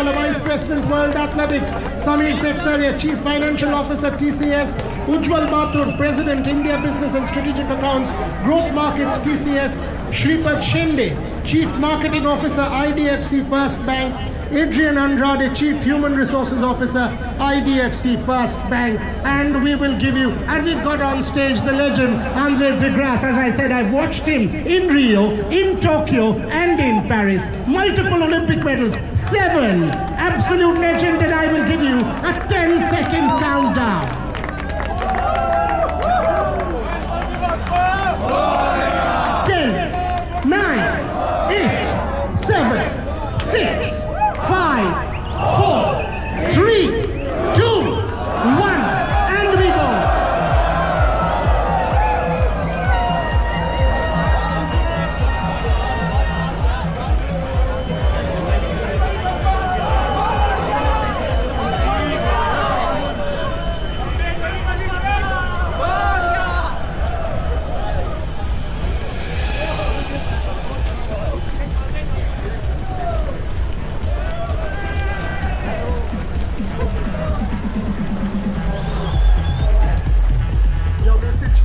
Chittiwala, Vice President, World Athletics; Samir Seksaria, Chief Financial Officer, TCS; Ujjwal Mathur, President, India Business and Strategic Accounts, Growth Markets, TCS; Shripad Shinde, Chief Marketing Officer, IDFC First Bank; Adrian Andrade, Chief Human Resources Officer, IDFC First Bank. And we will give you, and we've got on stage the legend, Andre de Grasse. As I said, I've watched him in Rio, in Tokyo, and in Paris. Multiple Olympic medals, 7. Absolute legend, and I will give you a 10-second countdown. 10, 9, 8, 7, 6, 5, 4, 3, 2, 1, and we go.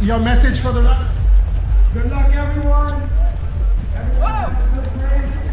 Your message for the run. Good luck, everyone. Everyone have a good race.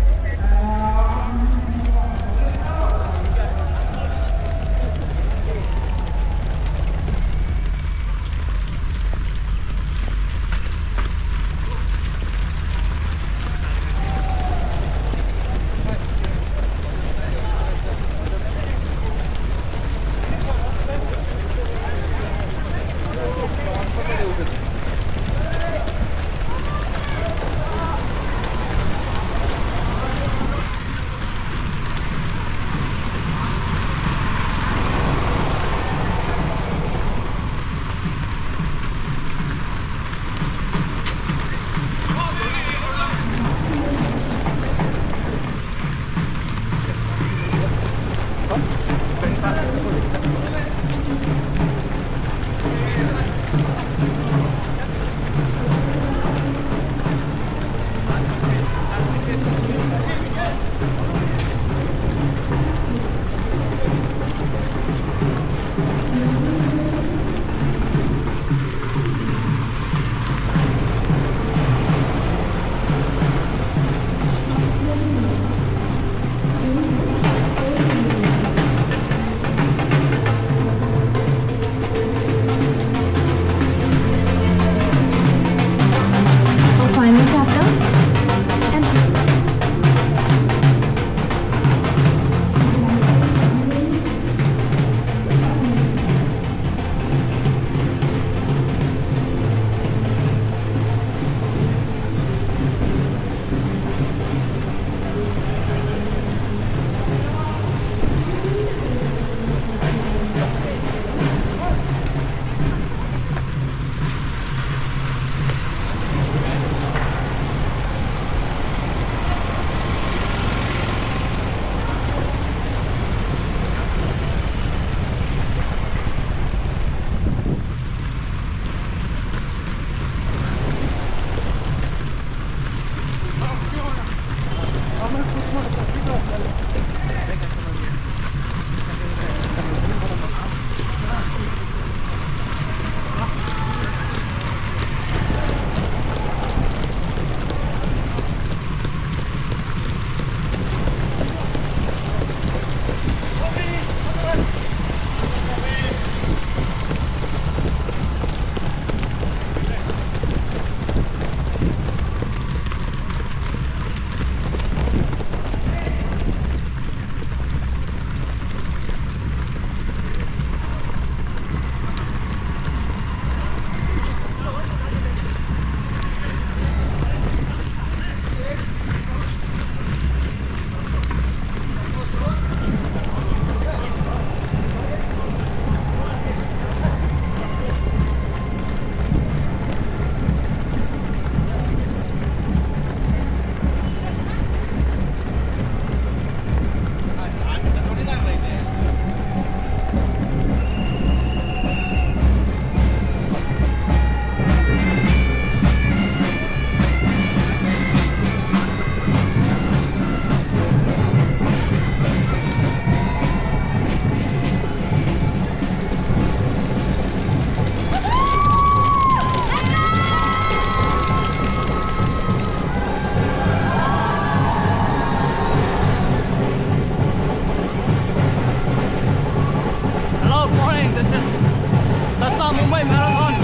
start Mumbai Marathon.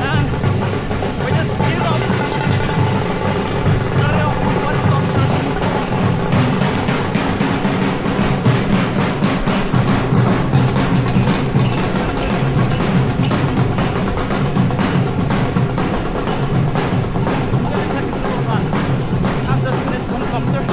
And we just give up. Started off with 1 kilometer. I've just finished 1 kilometer.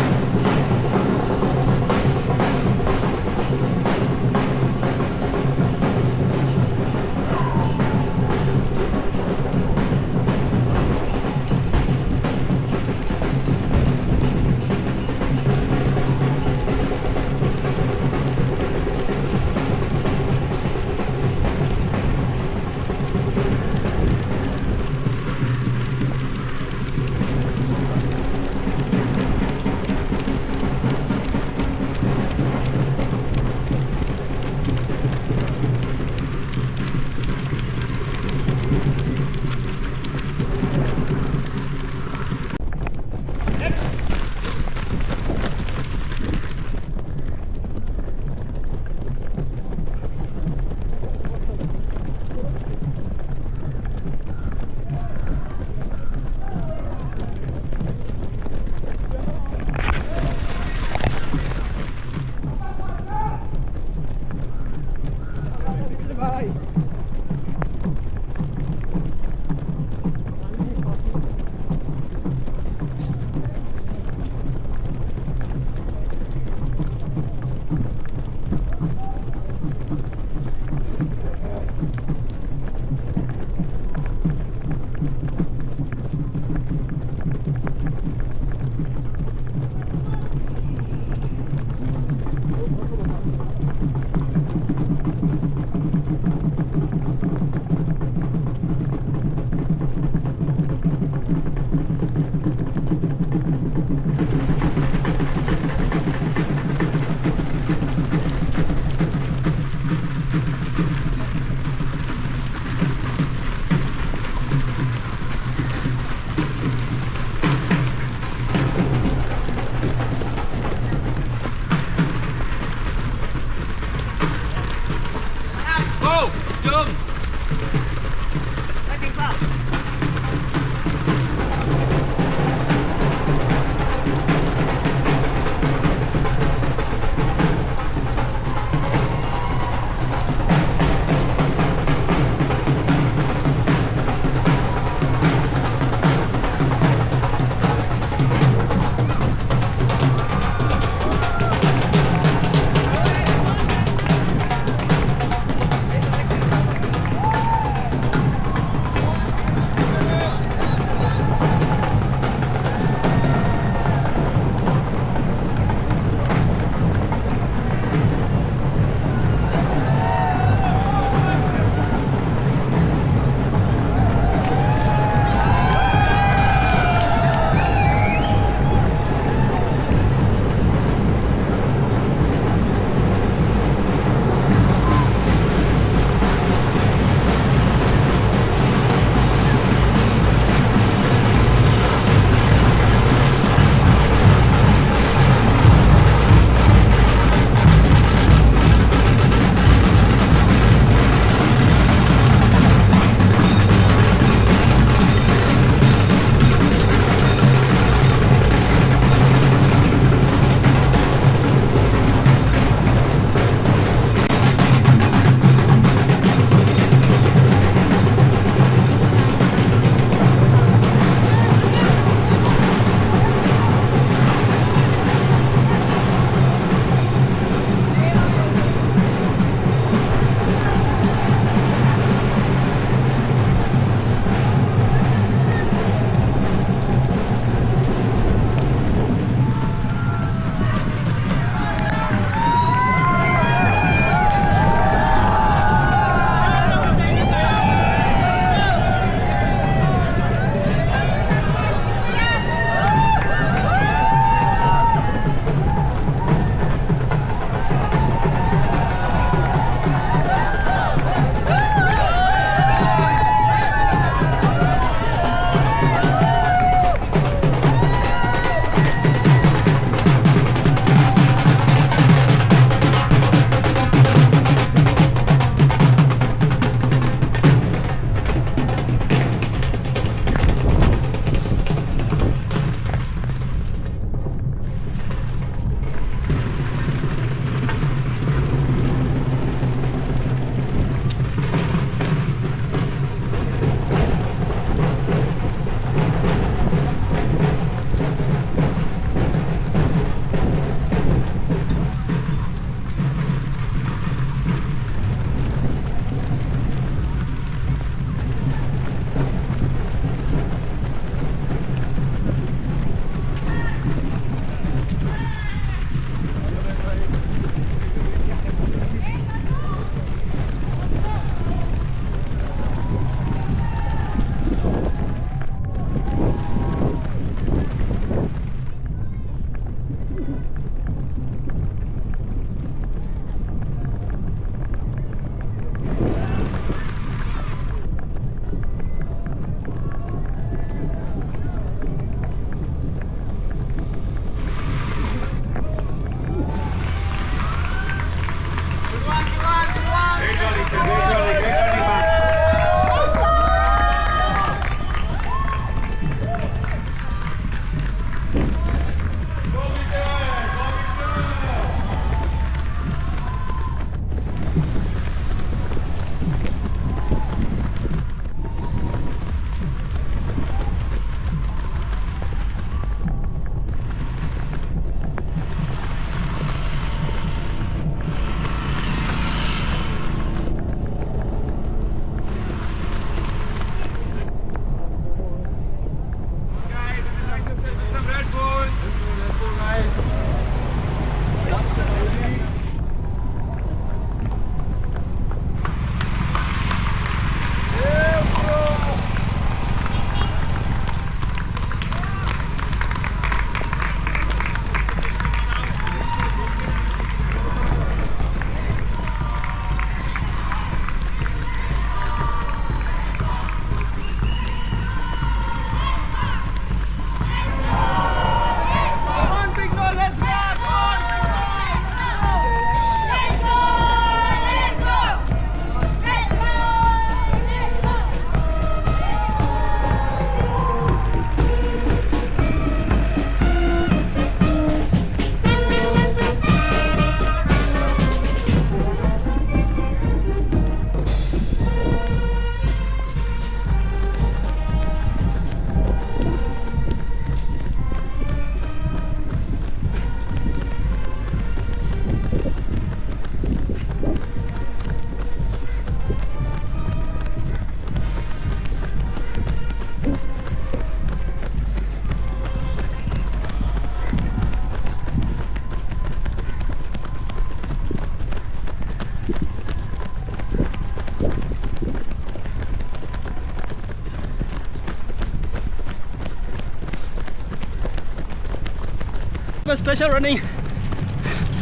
a special running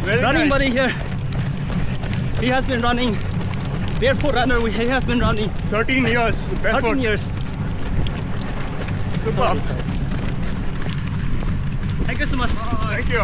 nice. buddy here. He has been running, barefoot runner. He has been running 13 years. 13 years. Superb. Sorry. Thank you so much. Thank you.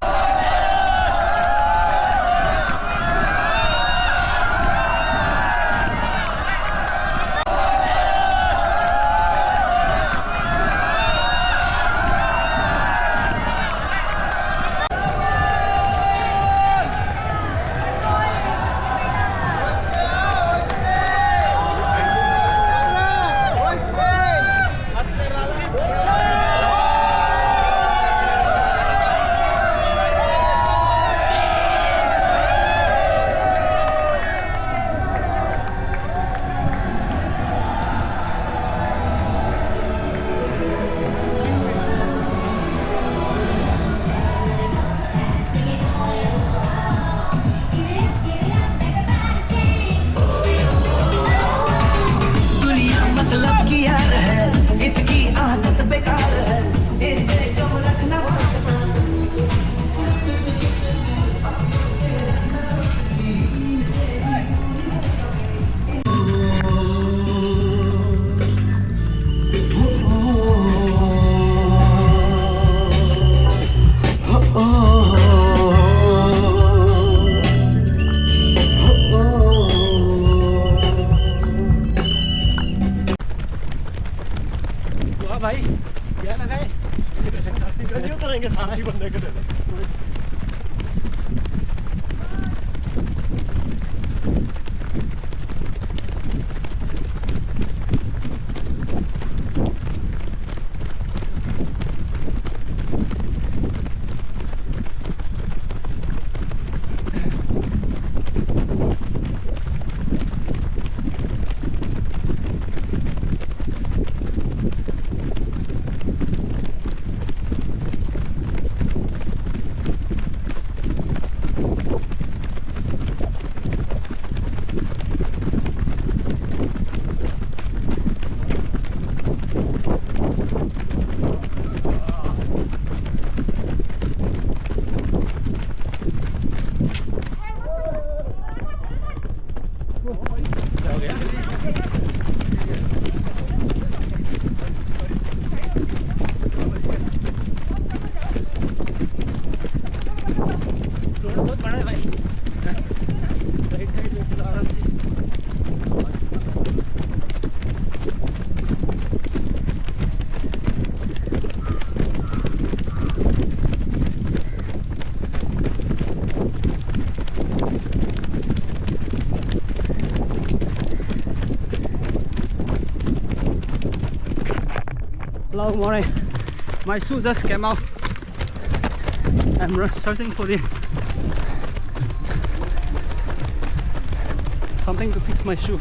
भाई क्या लगा है नहीं उतरेंगे सारा ही बंदे के बहुत बड़ा है भाई साइड में चला आराम से Hello, morning. My shoe just came out. I'm searching for something to fix my shoe.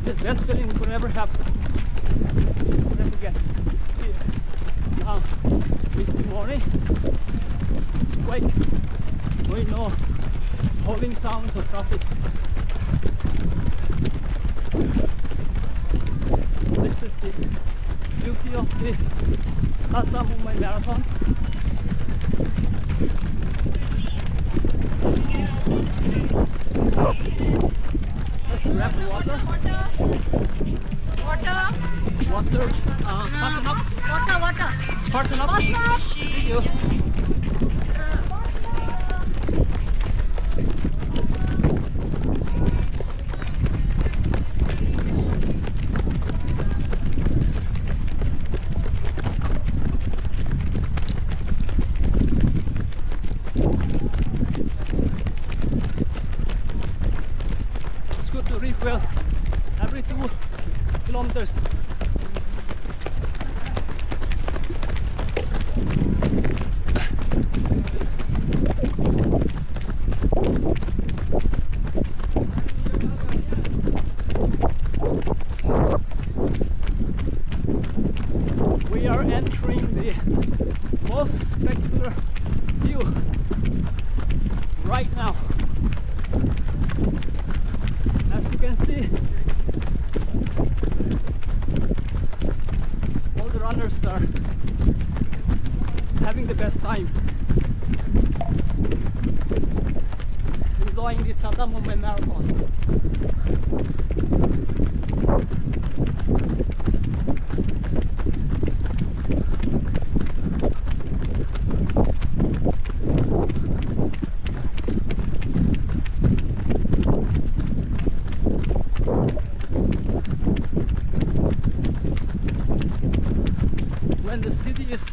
The best feeling you could ever have. Never get here. Now it's the morning. It's quite we know howling sound of traffic. This is the beauty of the Tata Mumbai Marathon. Let's grab the water. Water. Fasten up. Fasten up. Thank you. It's good to refill every 2 kilometers. We are entering the most spectacular view right now. As you can see, all the runners are having the best time, enjoying the Tata Mumbai Marathon. When the city is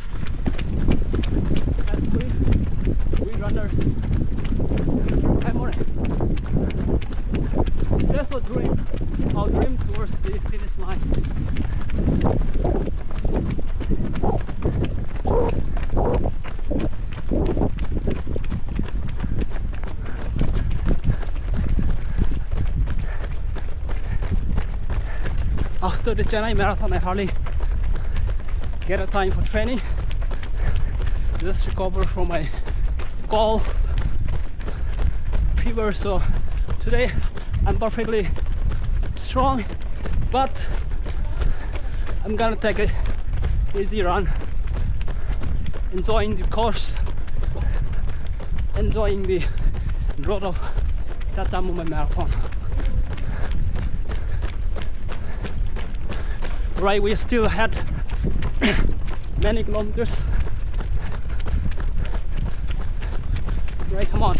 as clean, we runners are more. It's just a dream, our dream towards the finish line. After the Chennai Marathon, I hardly get a time for training. Just recover from my cold fever. So today I'm perfectly strong, but I'm gonna take a easy run, enjoying the course, enjoying the road of Tata Mumbai Marathon. Right, we still had many kilometers. Right, come on.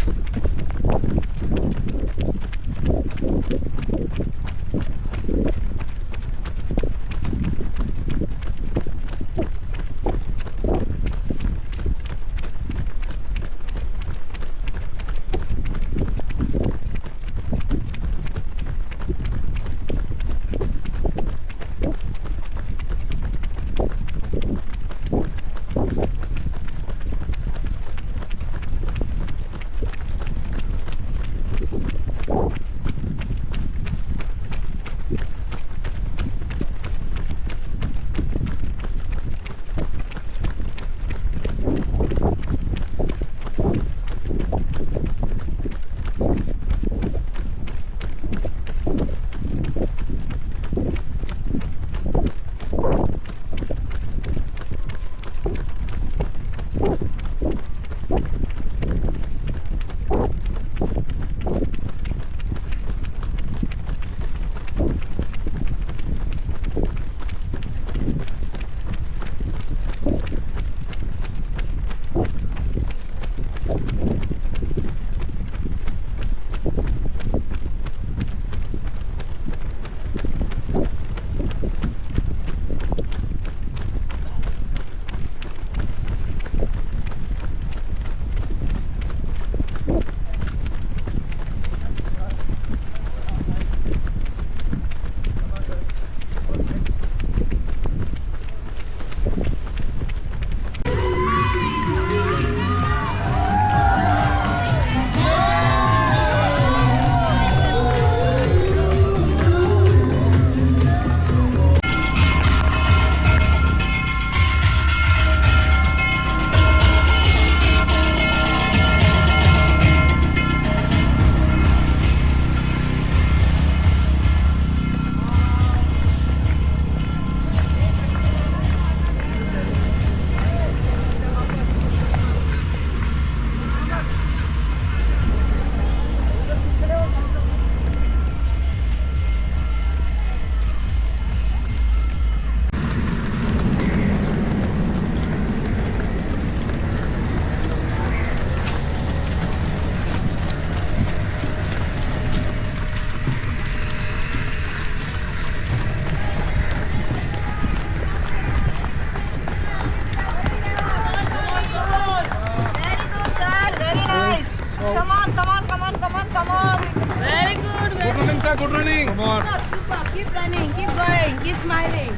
Anisha, good running. Come on. Super. Keep running. Keep going. Keep smiling.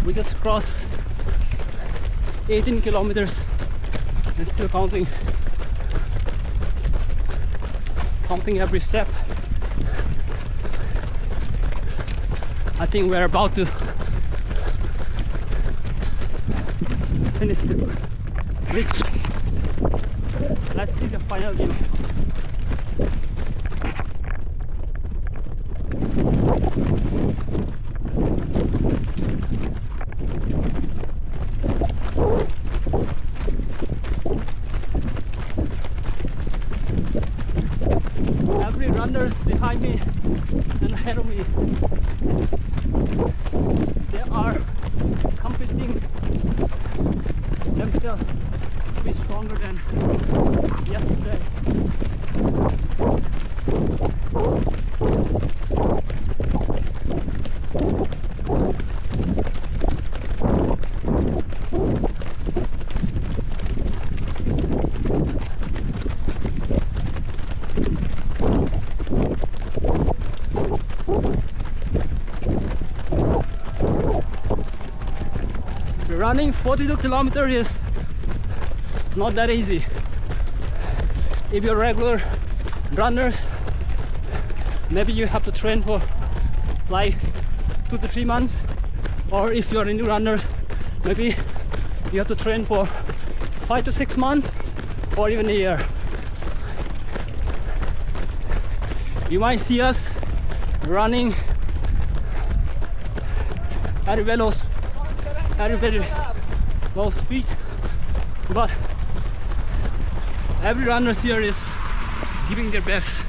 We just crossed 18 kilometers and still counting every step. I think we're about to finish the reach. Let's see the final view. Every runners behind me and ahead of me, they are competing themselves to be stronger than yesterday. Running 42 kilometers is not that easy. If you're regular runners, maybe you have to train for like 2 to 3 months, or if you're a new runner, maybe you have to train for 5 to 6 months or even a year. You might see us running at a very low speed, but every runner here is giving their best.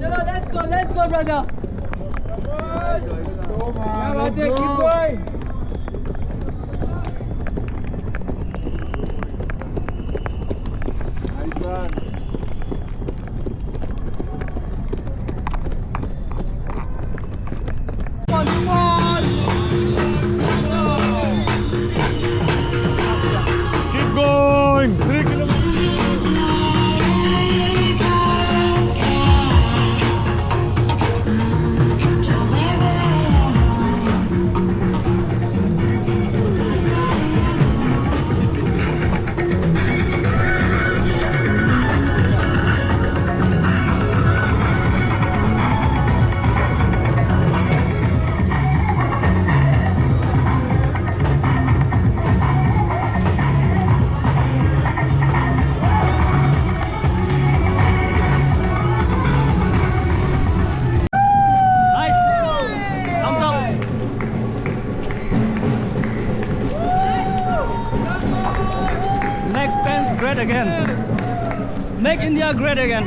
Chalo, let's go, brother. Keep going. Nice one. Keep going. 3 kilometers. Nice. Thumbs up. Make Pence great again. Make India great again.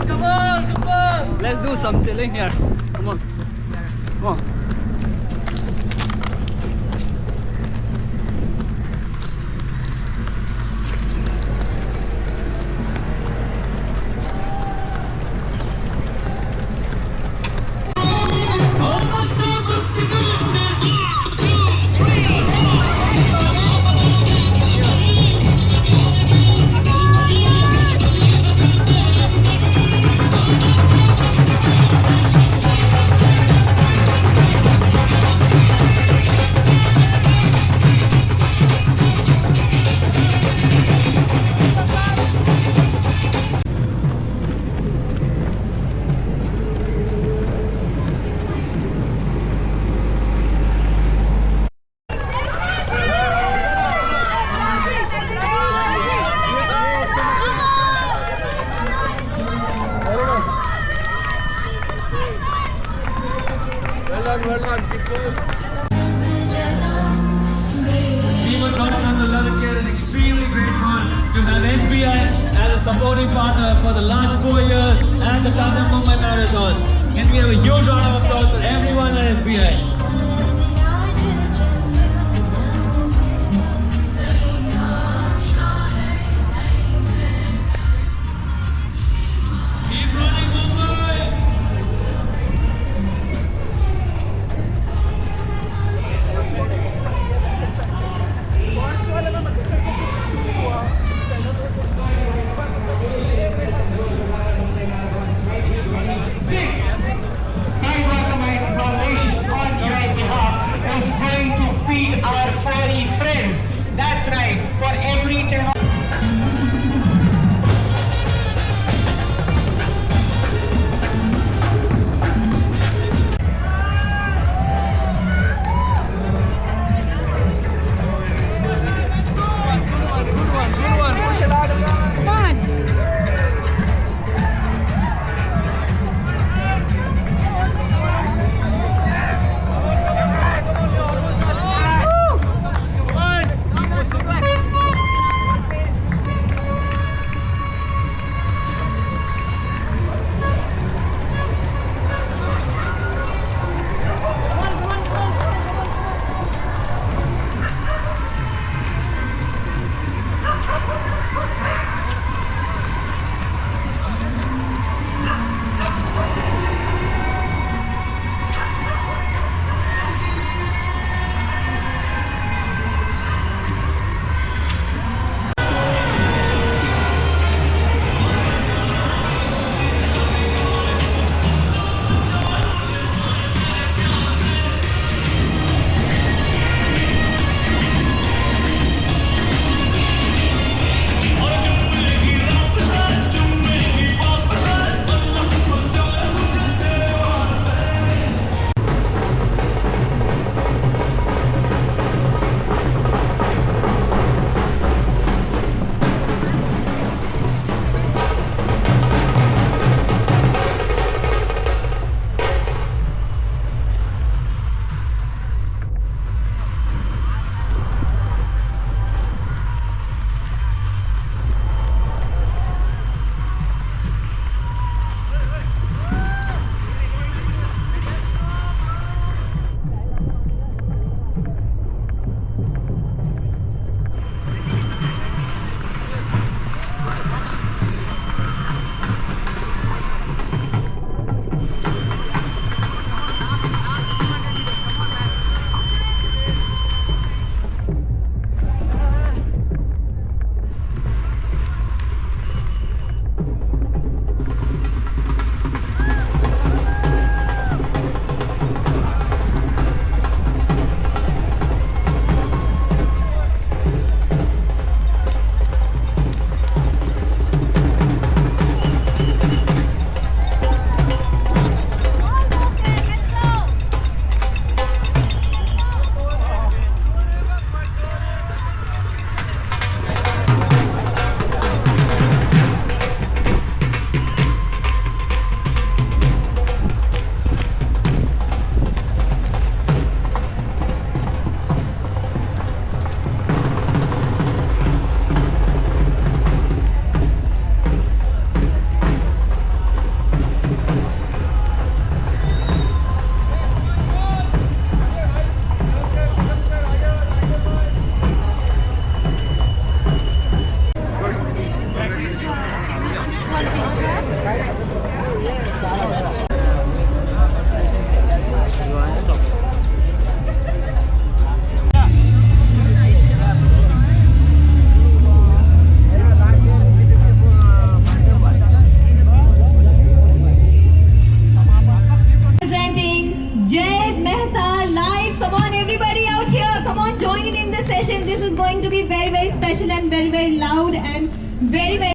Come on, super. Let's do some chilling here. Come on. Come on. Sriman Dr. Lalakir is extremely grateful to have SBI as a supporting partner for the last 4 years and the Tata Mumbai Marathon. Can we have a huge round of applause for everyone at SBI? Keep running, Mumbai! Sidewalk Foundation on your is going to be very, very special and very, very loud and very, very